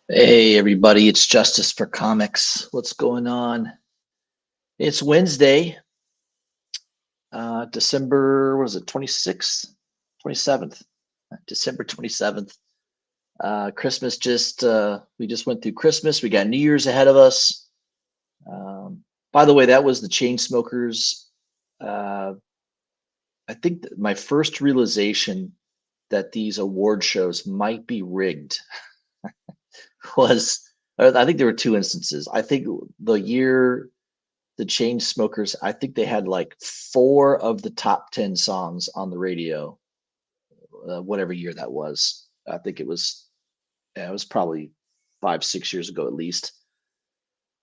Hey everybody, it's Justice for Comics. What's going on? It's Wednesday, December, what is it, 26th, 27th, December 27th. Christmas we just went through Christmas. We got New Year's ahead of us. By the way, that was the Chainsmokers. Uh, I think that my first realization that these award shows might be rigged was, I think there were two instances. I think the year the Chainsmokers, I think they had like four of the top 10 songs on the radio, whatever year that was. I think yeah, it was probably 5, 6 years ago at least.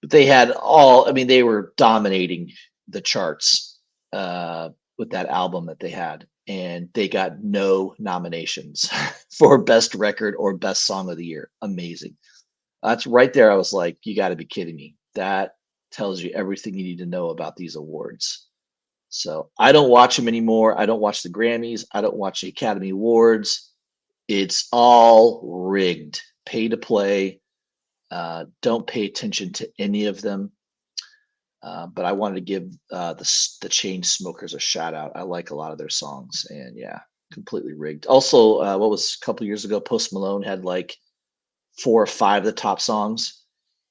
But they had all, I mean, they were dominating the charts with that album that they had. And they got no nominations for best record or best song of the year. Amazing. That's right there. I was like, you got to be kidding me. That tells you everything you need to know about these awards. So I don't watch them anymore. I don't watch the Grammys. I don't watch the Academy Awards. It's all rigged, pay to play. Don't pay attention to any of them. But I wanted to give the Chain Smokers a shout out. I like a lot of their songs, and yeah, completely rigged. Also, what was a couple years ago? Post Malone had like four or five of the top songs.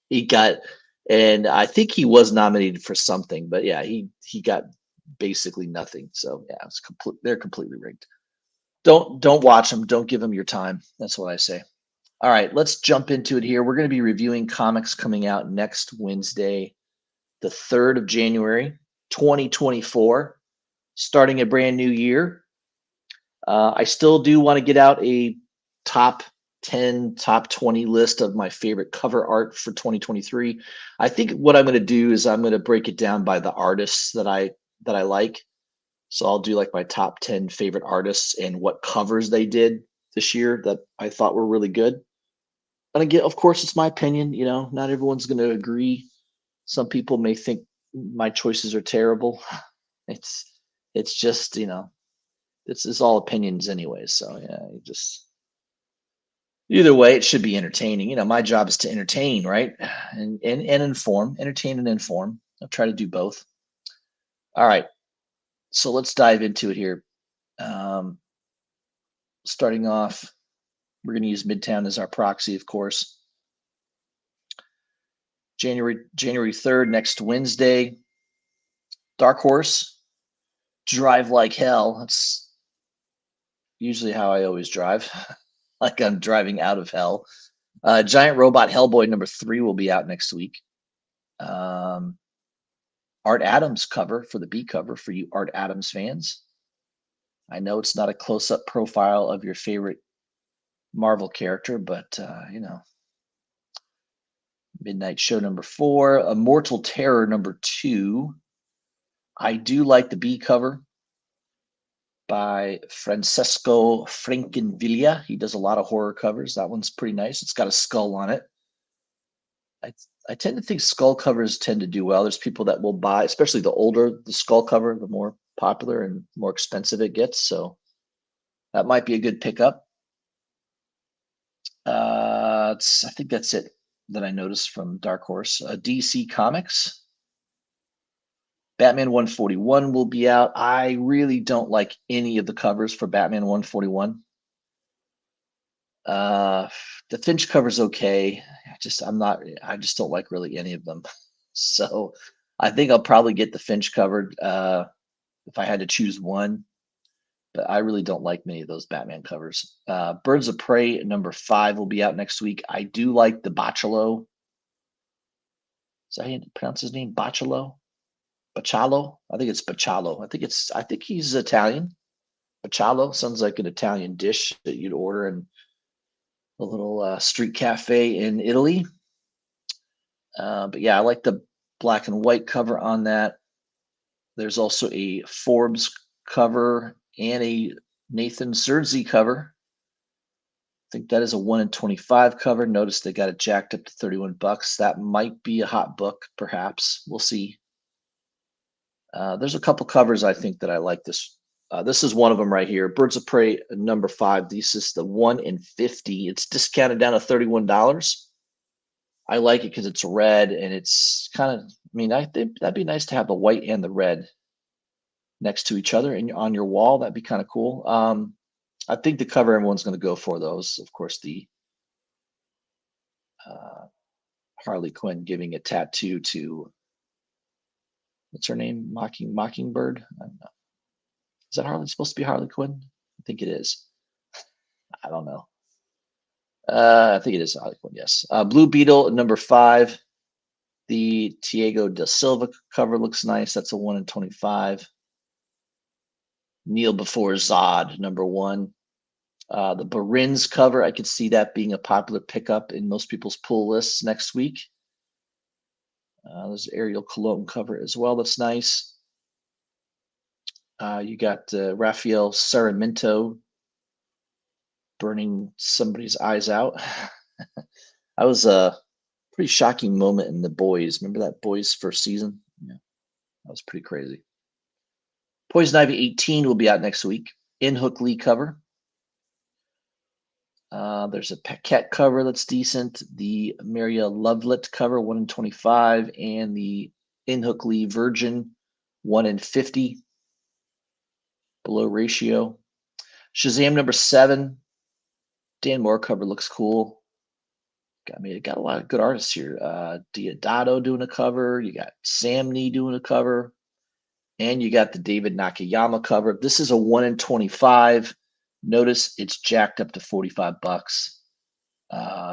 He got, and I think he was nominated for something, but yeah, he got basically nothing. So yeah, it's complete. They're completely rigged. Don't watch them. Don't give them your time. That's what I say. All right, let's jump into it here. We're going to be reviewing comics coming out next Wednesday, the 3rd of January, 2024, starting a brand new year. I still do want to get out a top 10, top 20 list of my favorite cover art for 2023. I think what I'm going to do is I'm going to break it down by the artists that I like. So I'll do like my top 10 favorite artists and what covers they did this year that I thought were really good. And again, of course, it's my opinion, not everyone's going to agree. Some people may think my choices are terrible. It's it's just, it's all opinions anyways. So yeah, just either way, it should be entertaining. My job is to entertain, right? And inform, entertain and inform. I'll try to do both. All right, so let's dive into it here. Um, Starting off, we're going to use Midtown as our proxy, of course. January 3rd, next Wednesday. Dark Horse, Drive Like Hell. That's usually how I always drive, like I'm driving out of hell. Giant Robot Hellboy #3 will be out next week. Um, Art Adams cover for the B cover for you Art Adams fans. I know it's not a close-up profile of your favorite Marvel character, but Midnight Show #4, Immortal Terror #2. I do like the B cover by Francesco Francavilla. He does a lot of horror covers. That one's pretty nice. It's got a skull on it. I I tend to think skull covers tend to do well. There's people that will buy, especially the older the skull cover, the more popular and more expensive it gets. So that might be a good pickup. I think that's it that I noticed from Dark Horse. DC Comics, Batman 141 will be out. I really don't like any of the covers for Batman 141. Uh, the Finch cover's okay. I just don't like really any of them. So I think I'll probably get the Finch covered if I had to choose one. But I really don't like many of those Batman covers. Birds of Prey #5 will be out next week. I do like the Bacalo. Is that how you pronounce his name? Bacalo? Bacalo? I think it's Bacalo. I think he's Italian. Bacalo sounds like an Italian dish that you'd order in a little street cafe in Italy. But yeah, I like the black and white cover on that. There's also a Forbes cover and a Nathan Serzi cover. I think that is a 1 in 25 cover. Notice they got it jacked up to $31. That might be a hot book, perhaps. We'll see. There's a couple covers I think that I like this. This is one of them right here. Birds of Prey #5. This is the 1 in 50. It's discounted down to $31. I like it because it's red and it's kind of, I mean, I think that'd be nice to have the white and the red next to each other and on your wall. That'd be kind of cool. I think the cover everyone's going to go for those. Of course, the uh, Harley Quinn giving a tattoo to what's her name? Mockingbird. I don't know. Is that Harley supposed to be Harley Quinn? I think it is. I don't know. I think it is Harley Quinn. Yes. Blue Beetle #5. The Thiago da Silva cover looks nice. That's a 1 in 25. Kneel Before Zod #1. The Barins cover, I could see that being a popular pickup in most people's pull lists next week. There's Ariel Cologne cover as well. That's nice. You got Rafael Sarmiento burning somebody's eyes out. That was a pretty shocking moment in The Boys. Remember that Boys first season? Yeah, that was pretty crazy. Poison Ivy 18 will be out next week. In Hook Lee cover. There's a Paquette cover that's decent. The Maria Lovelet cover, 1 in 25, and the In Hook Lee Virgin, 1 in 50. Below ratio. Shazam #7. Dan Moore cover looks cool. Got a lot of good artists here. Diodato doing a cover. You got Sam Nee doing a cover. And you got the David Nakayama cover. This is a 1 in 25. Notice it's jacked up to $45.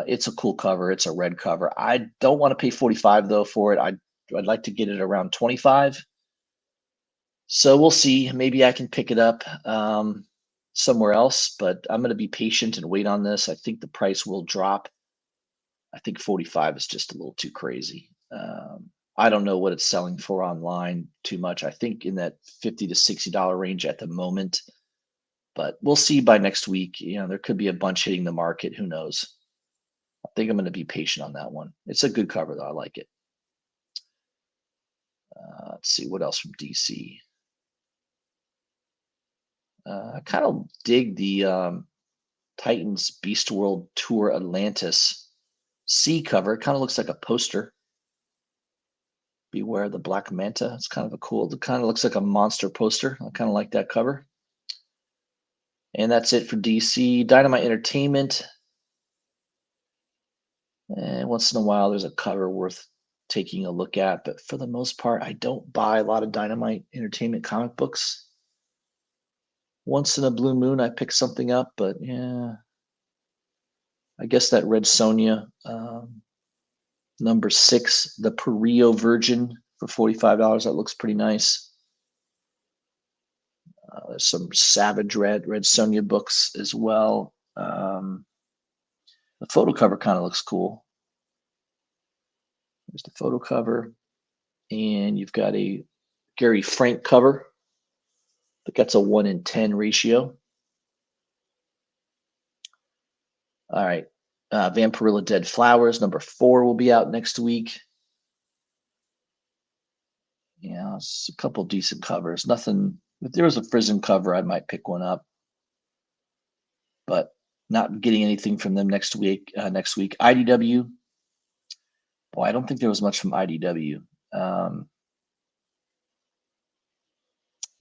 It's a cool cover. It's a red cover. I don't want to pay 45 though for it. I'd like to get it around 25. So we'll see. Maybe I can pick it up somewhere else, but I'm going to be patient and wait on this. I think the price will drop. I think 45 is just a little too crazy. I don't know what it's selling for online too much. I think in that $50 to $60 range at the moment, but we'll see by next week. There could be a bunch hitting the market. Who knows? I think I'm going to be patient on that one. It's a good cover though. I like it. Let's see what else from DC. I kind of dig the Titans Beast World Tour Atlantis C cover. It kind of looks like a poster. Beware the Black Manta. It's kind of a cool, it kind of looks like a monster poster. I kind of like that cover. And that's it for DC. Dynamite Entertainment. And once in a while, there's a cover worth taking a look at. But for the most part, I don't buy a lot of Dynamite Entertainment comic books. Once in a blue moon, I pick something up. But yeah, I guess that Red Sonja #6, the Perio Virgin for $45. That looks pretty nice. There's some Savage Red Sonja books as well. The photo cover kind of looks cool. There's the photo cover. And you've got a Gary Frank cover. I think that's a 1 in 10 ratio. All right. Vampirilla Dead Flowers #4 will be out next week. Yeah, it's a couple decent covers. Nothing. If there was a Prism cover, I might pick one up. But not getting anything from them next week. IDW. Boy, I don't think there was much from IDW.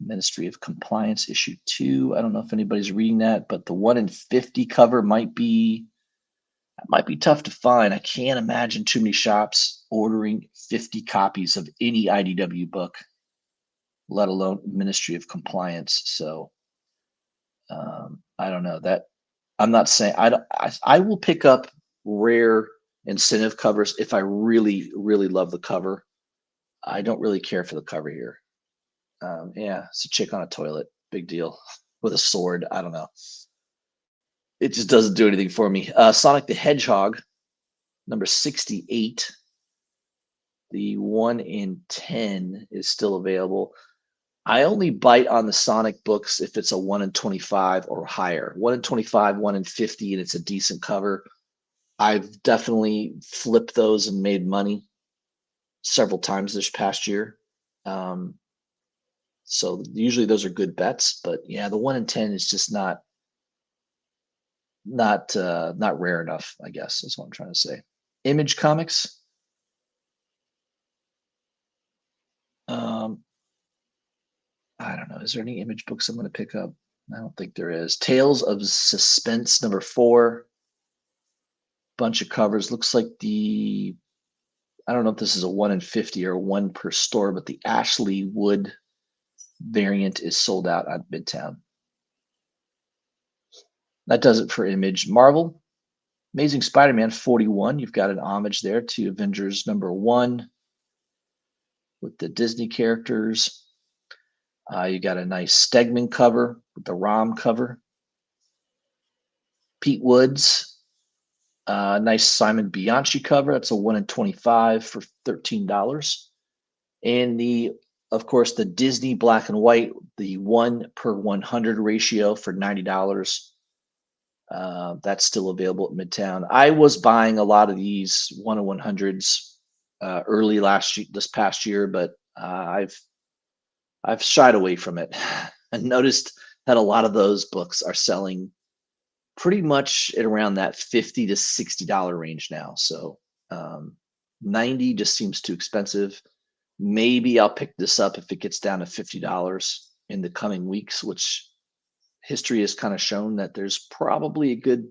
Ministry of Compliance issue 2. I don't know if anybody's reading that, but the 1 in 50 cover might be tough to find. I can't imagine too many shops ordering 50 copies of any IDW book, let alone Ministry of Compliance. So I don't know that. I'm not saying I will pick up rare incentive covers if I really, really love the cover. I don't really care for the cover here. Yeah, it's a chick on a toilet. Big deal. With a sword. I don't know. It just doesn't do anything for me. Sonic the Hedgehog, #68. The 1 in 10 is still available. I only bite on the Sonic books if it's a 1 in 25 or higher. 1 in 25, 1 in 50, and it's a decent cover. I've definitely flipped those and made money several times this past year. So usually those are good bets, but yeah, the 1 in 10 is just not rare enough, I guess is what I'm trying to say. Image Comics. I don't know. Is there any Image books I'm going to pick up? I don't think there is. Tales of Suspense number 4. Bunch of covers. Looks like I don't know if this is a 1 in 50 or 1 per store, but the Ashley Wood variant is sold out at Midtown. That does it for Image. Marvel, Amazing Spider-Man 41. You've got an homage there to Avengers number 1 with the Disney characters. You got a nice Stegman cover with the ROM cover. Pete Woods, nice Simon Bianchi cover. That's a 1 in 25 for $13. And of course, the Disney black and white, the 1 per 100 ratio for $90. That's still available at Midtown. I was buying a lot of these 1 in 100s early this past year, but I've shied away from it and noticed that a lot of those books are selling pretty much at around that $50 to $60 range now. So 90 just seems too expensive. Maybe I'll pick this up if it gets down to $50 in the coming weeks, which history has kind of shown that there's probably a good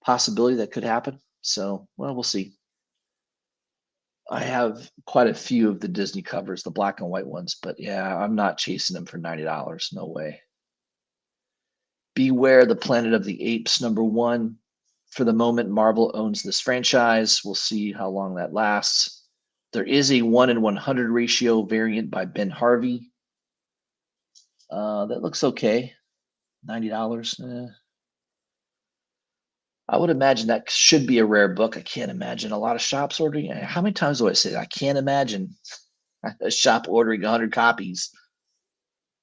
possibility that could happen. So, well, we'll see. I have quite a few of the Disney covers, the black and white ones, but yeah, I'm not chasing them for $90. No way. Beware the Planet of the Apes number 1. For the moment, Marvel owns this franchise. We'll see how long that lasts. There is a 1 in 100 ratio variant by Ben Harvey. That looks okay. $90. I would imagine that should be a rare book. I can't imagine a lot of shops ordering. How many times do I say that? I can't imagine a shop ordering 100 copies.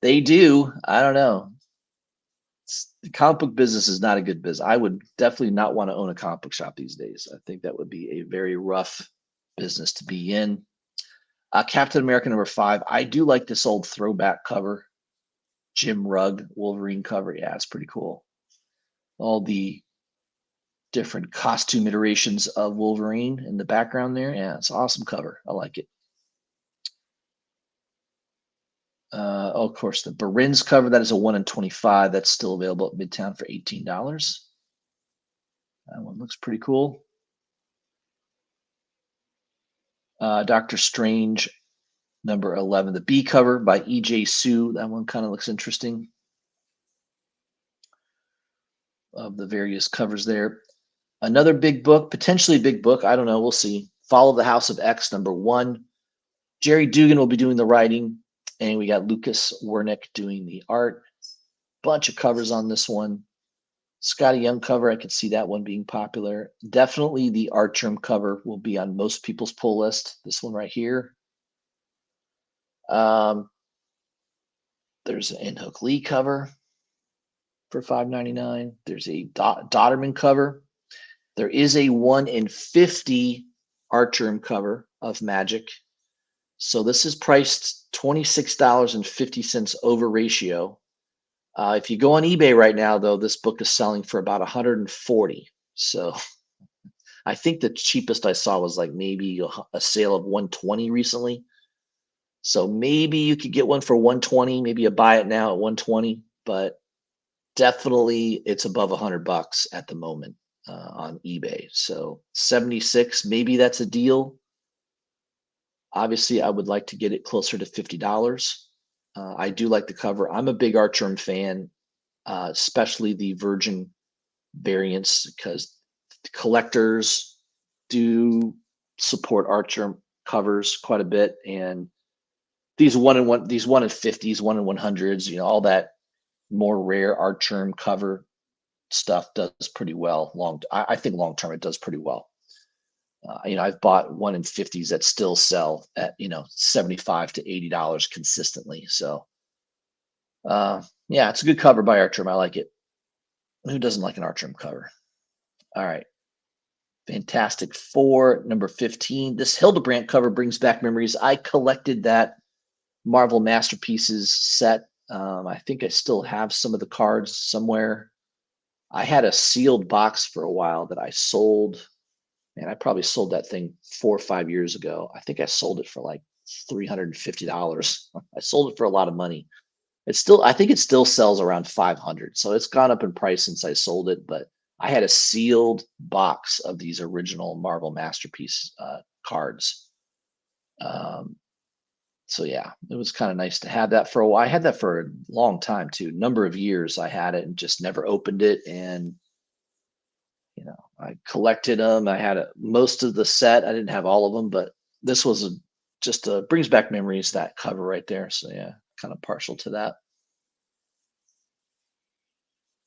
They do. I don't know. The comic book business is not a good business. I would definitely not want to own a comic book shop these days. I think that would be a very rough business to be in. Captain America number 5. I do like this old throwback cover. Jim Rugg Wolverine cover. Yeah, it's pretty cool. All the different costume iterations of Wolverine in the background there. Yeah, it's an awesome cover. I like it. Of course, the Barins cover. That is a 1 in 25. That's still available at Midtown for $18. That one looks pretty cool. Doctor Strange number 11, the B cover by E.J. Sue. That one kind of looks interesting. Of the various covers there. Another big book, potentially big book. I don't know. We'll see. Fall of the House of X number 1. Jerry Dugan will be doing the writing, and we got Lucas Wernick doing the art. Bunch of covers on this one. Scotty Young cover, I could see that one being popular. Definitely the Artgerm cover will be on most people's pull list. This one right here. There's an Inhook Lee cover for $5.99. There's a Dodderman cover. There is a 1 in 50 Artgerm cover of Magic. So this is priced $26.50 over ratio. If you go on eBay right now, though, this book is selling for about $140. So I think the cheapest I saw was like maybe a sale of $120 recently. So maybe you could get one for $120. Maybe you buy it now at $120, but definitely it's above $100 at the moment on eBay. So $76, maybe that's a deal. Obviously, I would like to get it closer to $50. I do like the cover. I'm a big Artgerm fan, especially the Virgin variants, because collectors do support Artgerm covers quite a bit, and these 1 in 50s, 1 in 100s, all that more rare Artgerm cover stuff does pretty well. I think long term it does pretty well. I've bought 1 in 50s that still sell at $75 to $80 consistently. So yeah, it's a good cover by Artgerm. I like it. Who doesn't like an Artgerm cover? All right. Fantastic Four number 15. This Hildebrandt cover brings back memories. I collected that Marvel Masterpieces set. I think I still have some of the cards somewhere. I had a sealed box for a while that I sold Man, I probably sold that thing 4 or 5 years ago. I think I sold it for like $350. I sold it for a lot of money. I think it still sells around 500. So it's gone up in price since I sold it, but I had a sealed box of these original Marvel Masterpiece cards. Um, so yeah, it was kind of nice to have that for a while. I had that for a long time too. Number of years I had it and just never opened it. And I collected them. I had most of the set. I didn't have all of them, but this was just brings back memories, that cover right there. So yeah, kind of partial to that.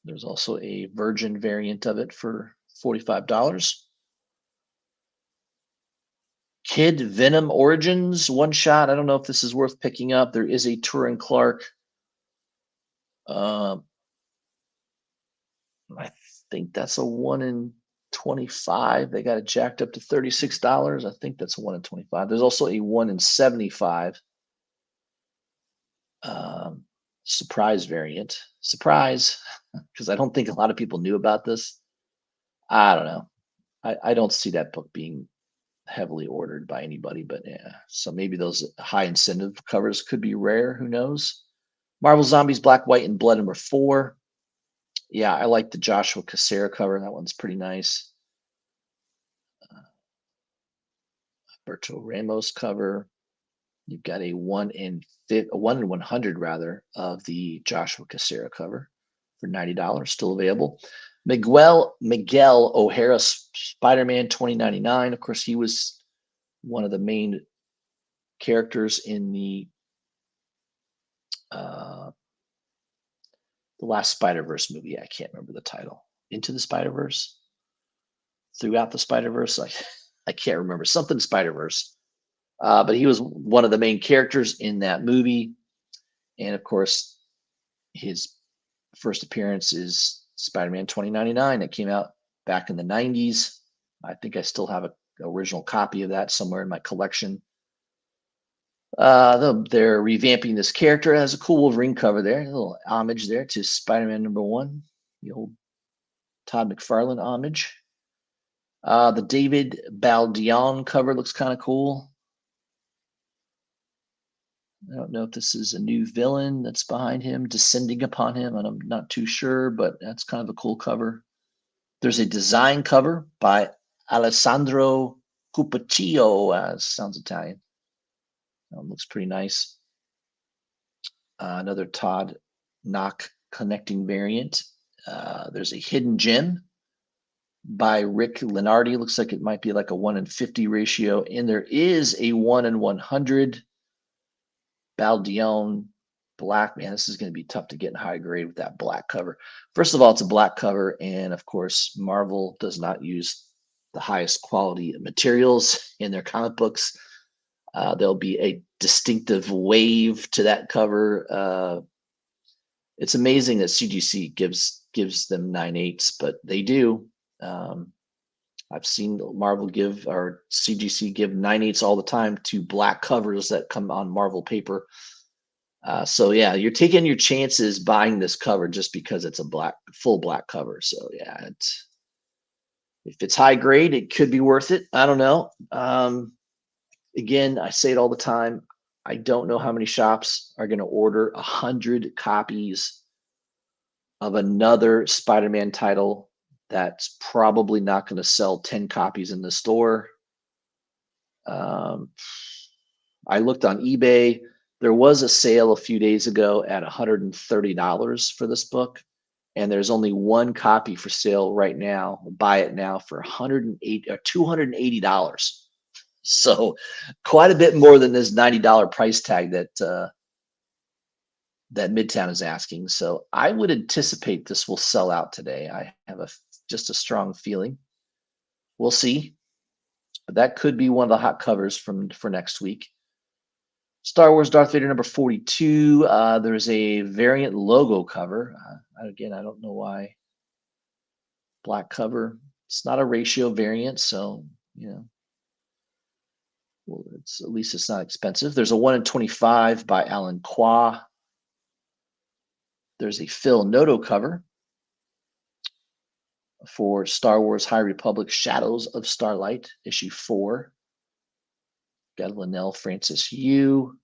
There's also a Virgin variant of it for $45. Kid Venom Origins one shot. I don't know if this is worth picking up. There is a Turin Clark. I think that's a 1 in 25. They got it jacked up to $36. I think that's a 1 in 25. There's also a 1 in 75. Surprise variant. Surprise, because I don't think a lot of people knew about this. I don't know. I don't see that book being heavily ordered by anybody, but yeah. So maybe those high incentive covers could be rare. Who knows? Marvel Zombies Black, White, and Blood #4. Yeah, I like the Joshua Cassera cover. That one's pretty nice. Berto Ramos cover. You've got a 1 in 100 rather of the Joshua Cassera cover for $90, still available. Miguel O'Hara Spider-Man 2099. Of course, he was one of the main characters in the last Spider-Verse movie. I can't remember the title. Into the Spider-Verse? Throughout the Spider-Verse? I can't remember. Something Spider-Verse. But he was one of the main characters in that movie. And of course, his first appearance is Spider-Man 2099 that came out back in the 90s. I think I still have an original copy of that somewhere in my collection. They're revamping this character. It has a cool Wolverine cover there, a little homage there to Spider-Man #1, the old Todd McFarlane homage. The David Baldeón cover looks kind of cool. I don't know if this is a new villain that's behind him, descending upon him, and I'm not too sure, but that's kind of a cool cover. There's a design cover by Alessandro Cupaccio. Sounds Italian. Looks pretty nice. Another Todd Knock connecting variant. There's a Hidden Gem by Rick Lenardi. Looks like it might be like a 1 in 50 ratio. And there is a 1 in 100 Baldeón black. Man, this is going to be tough to get in high grade with that black cover. First of all, it's a black cover. And of course, Marvel does not use the highest quality materials in their comic books. There'll be a distinctive wave to that cover. It's amazing that CGC gives them 9/8, but they do. I've seen Marvel give or CGC give 9/8 all the time to black covers that come on Marvel paper. So yeah, you're taking your chances buying this cover just because it's a full black cover. So yeah, if it's high grade, it could be worth it. I don't know. Again, I say it all the time. I don't know how many shops are going to order 100 copies of another Spider-Man title that's probably not going to sell 10 copies in the store. I looked on eBay. There was a sale a few days ago at $130 for this book, and there's only one copy for sale right now. Buy it now for $280. So quite a bit more than this $90 price tag that Midtown is asking. So I would anticipate this will sell out today. I have just a strong feeling. We'll see. But that could be one of the hot covers for next week. Star Wars Darth Vader #42. There's a variant logo cover. Again, I don't know why. Black cover. It's not a ratio variant, so well, at least it's not expensive. There's a 1 in 25 by Alan Qua. There's a Phil Noto cover. for Star Wars High Republic Shadows of Starlight, issue 4. Got a Linnell Francis Yu.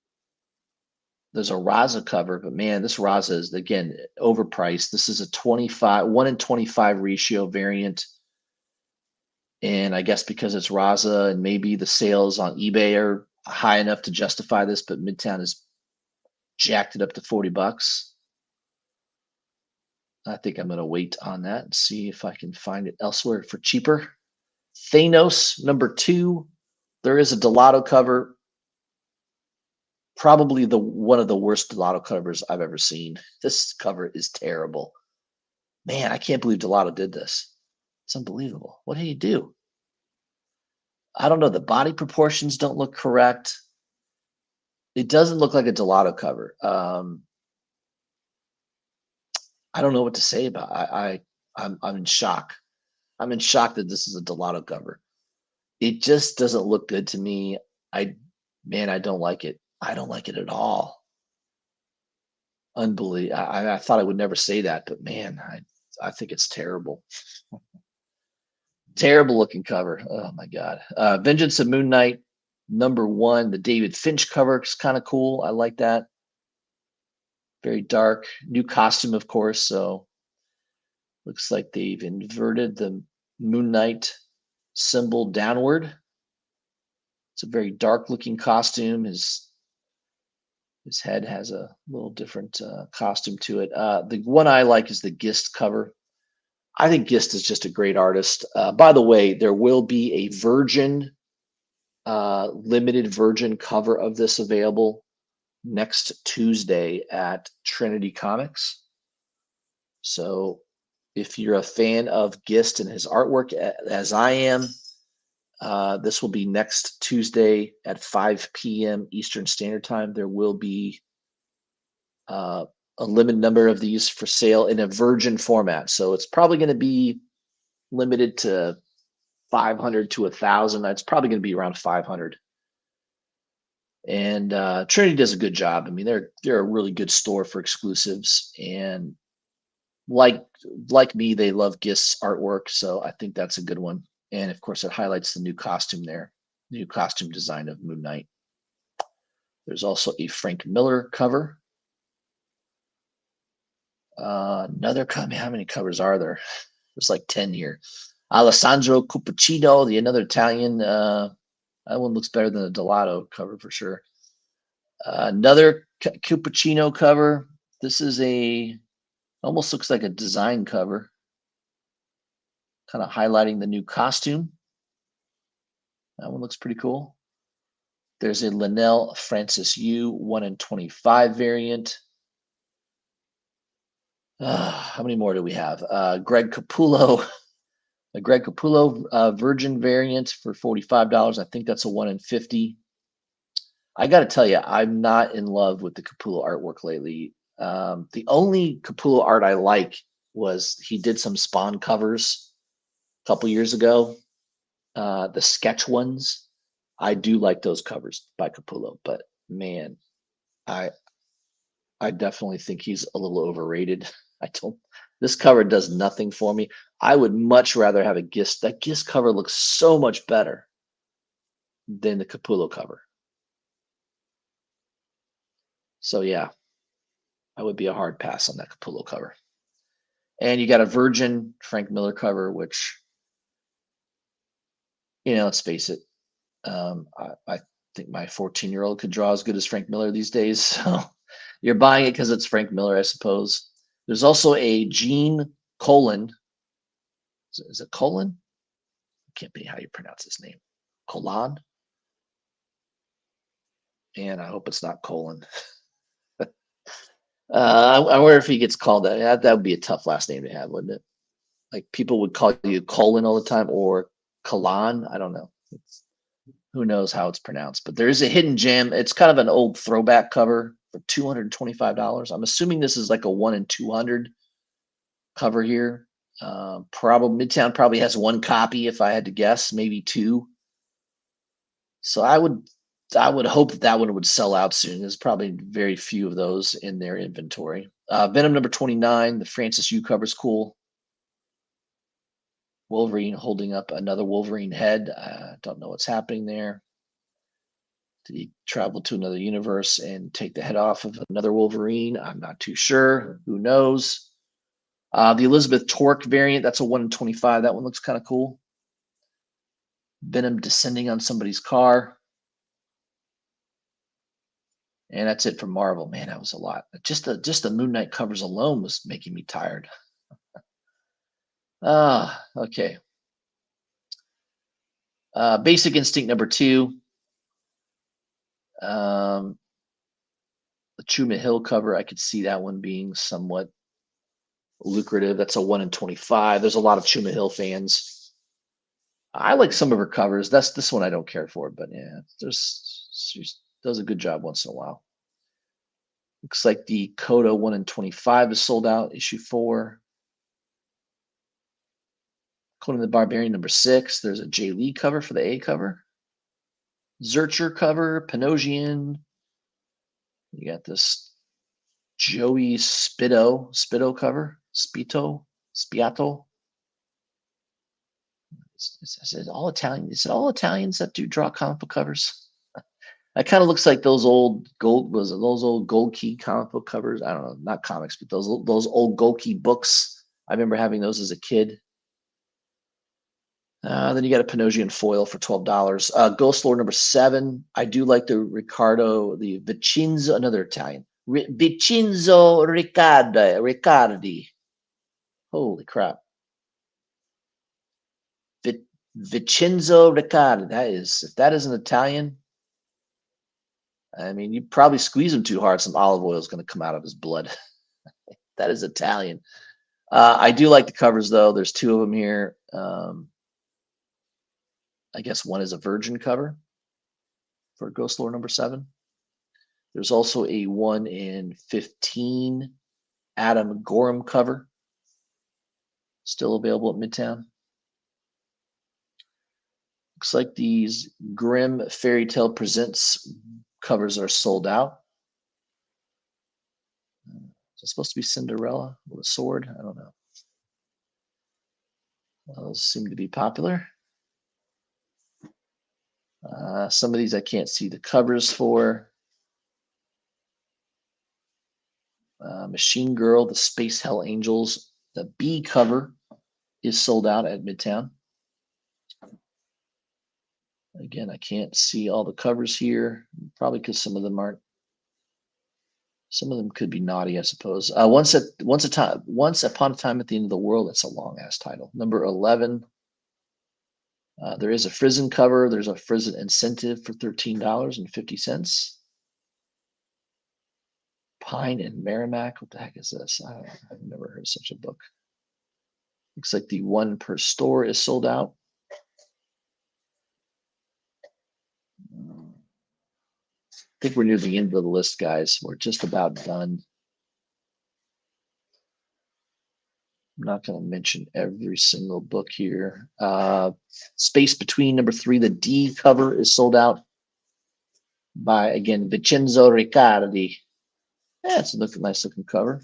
There's a Raza cover, but man, this Raza is, again, overpriced. This is a 1 in 25 ratio variant. And I guess because it's Raza and maybe the sales on eBay are high enough to justify this, but Midtown has jacked it up to $40. I think I'm going to wait on that and see if I can find it elsewhere for cheaper. Thanos #2. There is a Delato cover. Probably one of the worst Delato covers I've ever seen. This cover is terrible. Man, I can't believe Delato did this. It's unbelievable. What did he do? I don't know. The body proportions don't look correct. It doesn't look like a Delato cover. I don't know what to say about it. I'm in shock. I'm in shock that this is a Delato cover. It just doesn't look good to me. I don't like it. I don't like it at all. Unbelievable. I thought I would never say that, but man, I think it's terrible. Terrible looking cover. Oh my God. Vengeance of Moon Knight #1. The David Finch cover is kind of cool. I like that. Very dark. New costume, of course. So looks like they've inverted the Moon Knight symbol downward. It's a very dark looking costume. His head has a little different costume to it. The one I like is the Gist cover. I think Gist is just a great artist. By the way, there will be a limited virgin cover of this available next Tuesday at Trinity Comics. So if you're a fan of Gist and his artwork, as I am, this will be next Tuesday at 5 p.m. Eastern Standard Time. There will be a limited number of these for sale in a virgin format. So it's probably going to be limited to 500 to 1,000. It's probably going to be around 500. And Trinity does a good job. I mean, they're a really good store for exclusives, and like me, they love Gist's artwork. So I think that's a good one. And of course, it highlights the new costume there, new costume design of Moon Knight. There's also a Frank Miller cover. Another cover. How many covers are there? There's like 10 here. Alessandro Cuppicino, another Italian. That one looks better than the Delato cover for sure. Another Cuppicino cover. This is almost looks like a design cover, kind of highlighting the new costume. That one looks pretty cool. There's a Linnell Francis Yu 1 in 25 variant. How many more do we have? Greg Capullo, a Greg Capullo Virgin variant for $45. I think that's a 1 in 50. I got to tell you, I'm not in love with the Capullo artwork lately. The only Capullo art I like was he did some Spawn covers a couple years ago. The sketch ones, I do like those covers by Capullo, but man, I definitely think he's a little overrated. This cover does nothing for me. I would much rather have a Gist. That Gist cover looks so much better than the Capullo cover. So yeah, I would be a hard pass on that Capullo cover. And you got a Virgin Frank Miller cover, which, let's face it, I think my 14-year-old could draw as good as Frank Miller these days. So you're buying it because it's Frank Miller, I suppose. There's also a Gene Colan. Is it Colan? I can't be how you pronounce his name. Colan? And I hope it's not Colon. I wonder if he gets called that. That would be a tough last name to have, wouldn't it? Like people would call you Colin all the time, or Kalan. I don't know. Who knows how it's pronounced? But there is a hidden gem. It's kind of an old throwback cover for $225. I'm assuming this is like a 1 in 200 cover here. Probably Midtown probably has one copy, if I had to guess, maybe two. So I would hope that one would sell out soon. There's probably very few of those in their inventory. Venom #29, the Francis Yu cover is cool. Wolverine holding up another Wolverine head. I don't know what's happening there. Did he travel to another universe and take the head off of another Wolverine? I'm not too sure. Who knows? The Elizabeth Torque variant, that's a 1 in 25. That one looks kind of cool. Venom descending on somebody's car. And that's it for Marvel. Man, that was a lot. Just the Moon Knight covers alone was making me tired. Okay. Basic Instinct number 2. The Truman Hill cover, I could see that one being somewhat lucrative. That's a 1 in 25. There's a lot of Truman Hill fans. I like some of her covers. This one I don't care for, but yeah, she does a good job once in a while. Looks like the Coda 1 in 25 is sold out, issue 4. Conan the Barbarian number 6. There's a Jay Lee cover for the A cover. Zurcher cover, Panosian. You got this Joey Spito cover, Spiato. Is it all Italian? Is it all Italians that do draw comic book covers? That kind of looks like those old Gold Key comic book covers. I don't know, not comics, but those old Gold Key books. I remember having those as a kid. Then you got a Panosian foil for $12. Ghost Lord number 7. I do like the Vicenzo, another Italian. Vicenzo Riccardi. Holy crap. Vicenzo Riccardi. If that isn't Italian, I mean, you probably squeeze him too hard, some olive oil is going to come out of his blood. That is Italian. I do like the covers, though. There's 2 of them here. I guess one is a Virgin cover for Ghost Lord number 7. There's also a 1 in 15 Adam Gorham cover, still available at Midtown. Looks like these Grimm Fairy Tale Presents covers are sold out. Is it supposed to be Cinderella with a sword? I don't know. Those seem to be popular. Some of these I can't see the covers for. Machine Girl, the Space Hell Angels, the B cover is sold out at Midtown. Again, I can't see all the covers here, probably because some of them aren't. Some of them could be naughty, I suppose. Once Upon a Time at the End of the World. That's a long ass title. Number 11. There is a Frizzen cover. There's a Frizzen Incentive for $13.50. Pine and Merrimack. What the heck is this? I've never heard of such a book. Looks like the 1 per store is sold out. I think we're near the end of the list, guys. We're just about done. I'm not going to mention every single book here. Space Between number 3, the D cover is sold out by, again, Vincenzo Riccardi. Yeah, it's a nice looking cover.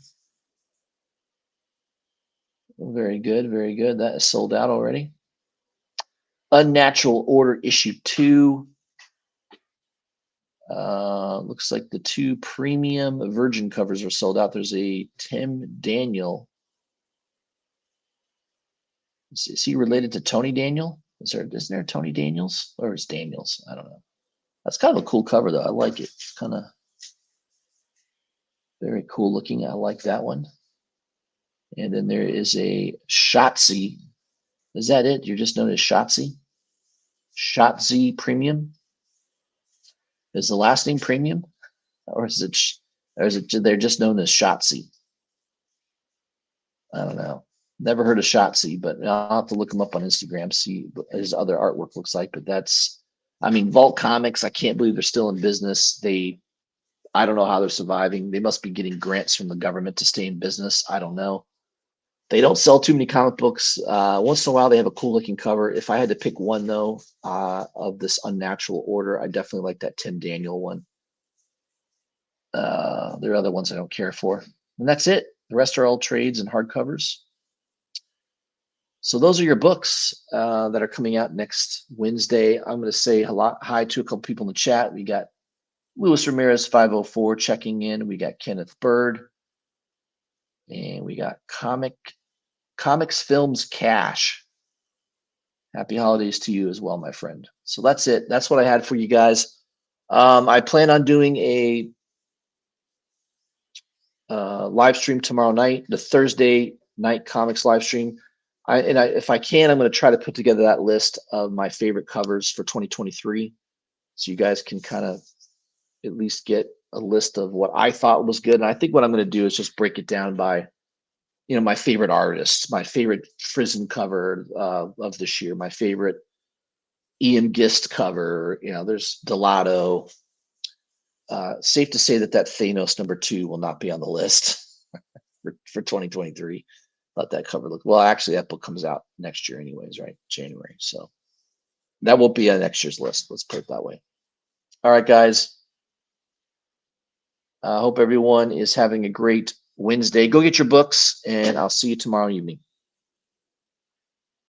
Very good, very good. That is sold out already. Unnatural Order issue 2. Looks like the 2 premium Virgin covers are sold out. There's a Tim Daniel. Is he related to Tony Daniel? Isn't there Tony Daniels? Or is Daniels? I don't know. That's kind of a cool cover, though. I like it. It's kind of very cool looking. I like that one. And then there is a Shotzi. Is that it? You're just known as Shotzi? Shotzi Premium? Is the last name Premium? Or is it they're just known as Shotzi? I don't know. Never heard of Shotzi, but I'll have to look him up on Instagram, see what his other artwork looks like. But that's, I mean, Vault Comics, I can't believe they're still in business. I don't know how they're surviving. They must be getting grants from the government to stay in business. I don't know. They don't sell too many comic books. Once in a while, they have a cool looking cover. If I had to pick one, though, of this Unnatural Order, I definitely like that Tim Daniel one. There are other ones I don't care for. And that's it. The rest are all trades and hardcovers. So those are your books that are coming out next Wednesday. I'm going to say hi to a couple people in the chat. We got Luis Ramirez 504 checking in. We got Kenneth Bird, and we got Comics Films Cash. Happy holidays to you as well, my friend. So that's it. That's what I had for you guys. I plan on doing a live stream tomorrow night, the Thursday night comics live stream. If I can, I'm going to try to put together that list of my favorite covers for 2023, so you guys can kind of at least get a list of what I thought was good. And I think what I'm going to do is just break it down by, my favorite artists, my favorite Frizzen cover of this year, my favorite Ian Gist cover. There's Delato. Safe to say that Thanos #2 will not be on the list for 2023. Let that cover look well. Actually, that book comes out next year, anyways, right? January. So that won't be on next year's list. Let's put it that way. All right, guys. I hope everyone is having a great Wednesday. Go get your books, and I'll see you tomorrow evening.